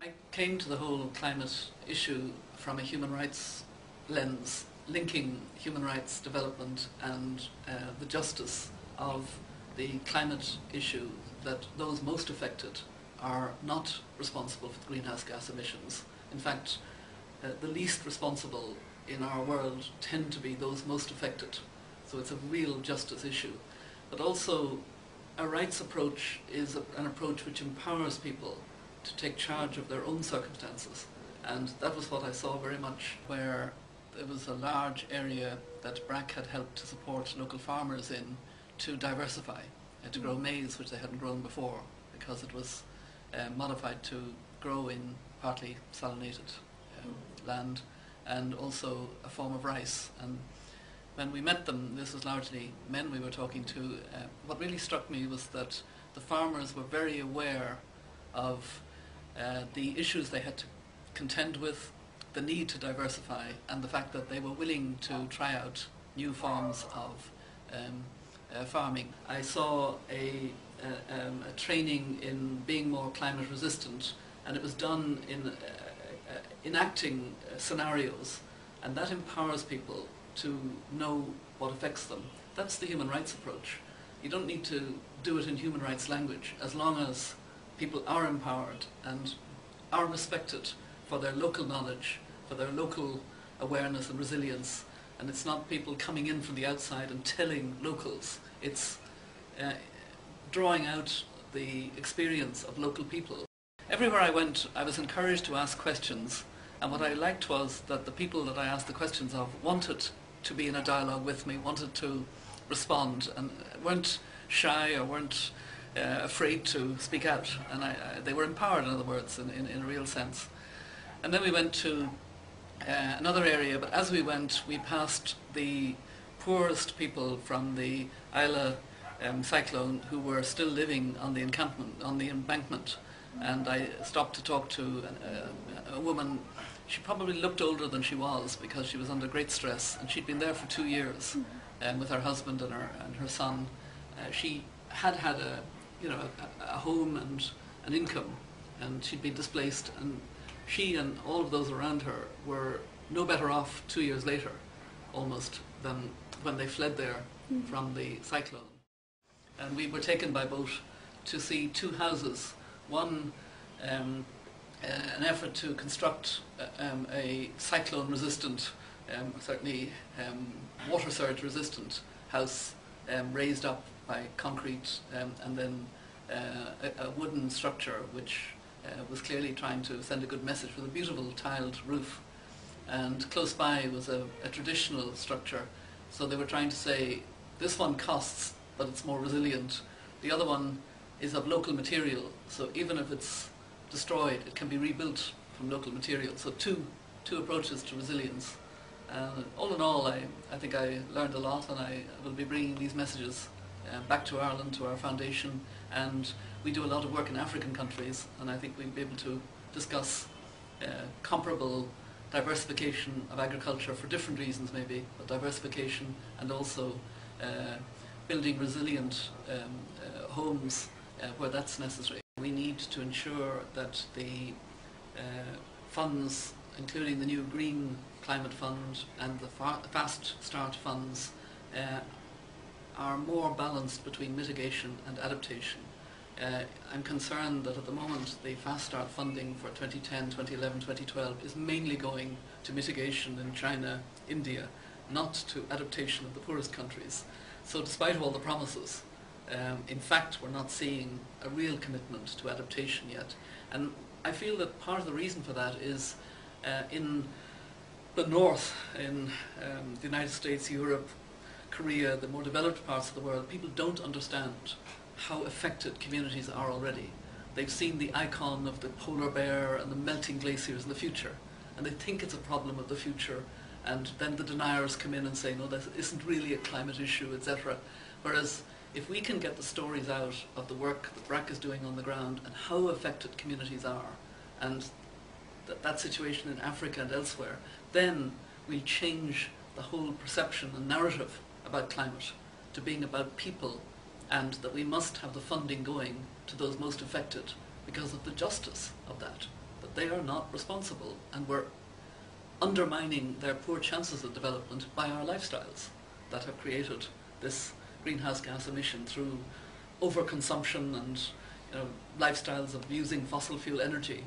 I came to the whole climate issue from a human rights lens, linking human rights development and the justice of the climate issue, that those most affected are not responsible for the greenhouse gas emissions. In fact, the least responsible in our world tend to be those most affected. So it's a real justice issue. But also, a rights approach is an approach which empowers people to take charge of their own circumstances. And that was what I saw very much, where there was a large area that BRAC had helped to support local farmers in to diversify, to grow maize, which they hadn't grown before, because it was modified to grow in partly salinated land, and also a form of rice. And when we met them, this was largely men we were talking to, what really struck me was that the farmers were very aware of the issues they had to contend with, the need to diversify, and the fact that they were willing to try out new forms of farming. I saw a training in being more climate resistant, and it was done in enacting scenarios, and that empowers people to know what affects them. That's the human rights approach. You don't need to do it in human rights language, as long as people are empowered and are respected for their local knowledge, for their local awareness and resilience. And it's not people coming in from the outside and telling locals. It's drawing out the experience of local people. Everywhere I went, I was encouraged to ask questions, and what I liked was that the people that I asked the questions of wanted to be in a dialogue with me, wanted to respond, and weren't shy or weren't afraid to speak out, and they were empowered, in other words, in a real sense. And then we went to another area, but as we went, we passed the poorest people from the Isla cyclone who were still living on the embankment, and I stopped to talk to a woman. She probably looked older than she was because she was under great stress, and she'd been there for 2 years with her husband and her son. She had a home and an income, and she'd been displaced, and she and all of those around her were no better off 2 years later, almost, than when they fled there from the cyclone. And we were taken by boat to see 2 houses. One, an effort to construct a cyclone-resistant, certainly water surge-resistant house, raised up by concrete, and then a wooden structure which was clearly trying to send a good message with a beautiful tiled roof. And close by was a traditional structure, so they were trying to say, this one costs, but it's more resilient. The other one is of local material, so even if it's destroyed, it can be rebuilt from local material. So two approaches to resilience. All in all, I think I learned a lot, and I will be bringing these messages back to Ireland, to our foundation, and we do a lot of work in African countries, and I think we'll be able to discuss comparable diversification of agriculture for different reasons maybe, but diversification and also building resilient homes where that's necessary. We need to ensure that the funds, including the new Green Climate Fund and the Fast Start funds, are more balanced between mitigation and adaptation. I'm concerned that at the moment the Fast Start funding for 2010, 2011, 2012 is mainly going to mitigation in China, India, not to adaptation of the poorest countries. So despite all the promises, in fact we're not seeing a real commitment to adaptation yet. And I feel that part of the reason for that is in the north, in the United States, Europe, Korea, the more developed parts of the world, people don't understand how affected communities are already. They've seen the icon of the polar bear and the melting glaciers in the future, and they think it's a problem of the future, and then the deniers come in and say, no, this isn't really a climate issue, etc. Whereas if we can get the stories out of the work that BRAC is doing on the ground and how affected communities are, and that situation in Africa and elsewhere, then we'll change the whole perception and narrative about climate to being about people, and that we must have the funding going to those most affected because of the justice of that. that they are not responsible, and we're undermining their poor chances of development by our lifestyles that have created this greenhouse gas emission through overconsumption and lifestyles of using fossil fuel energy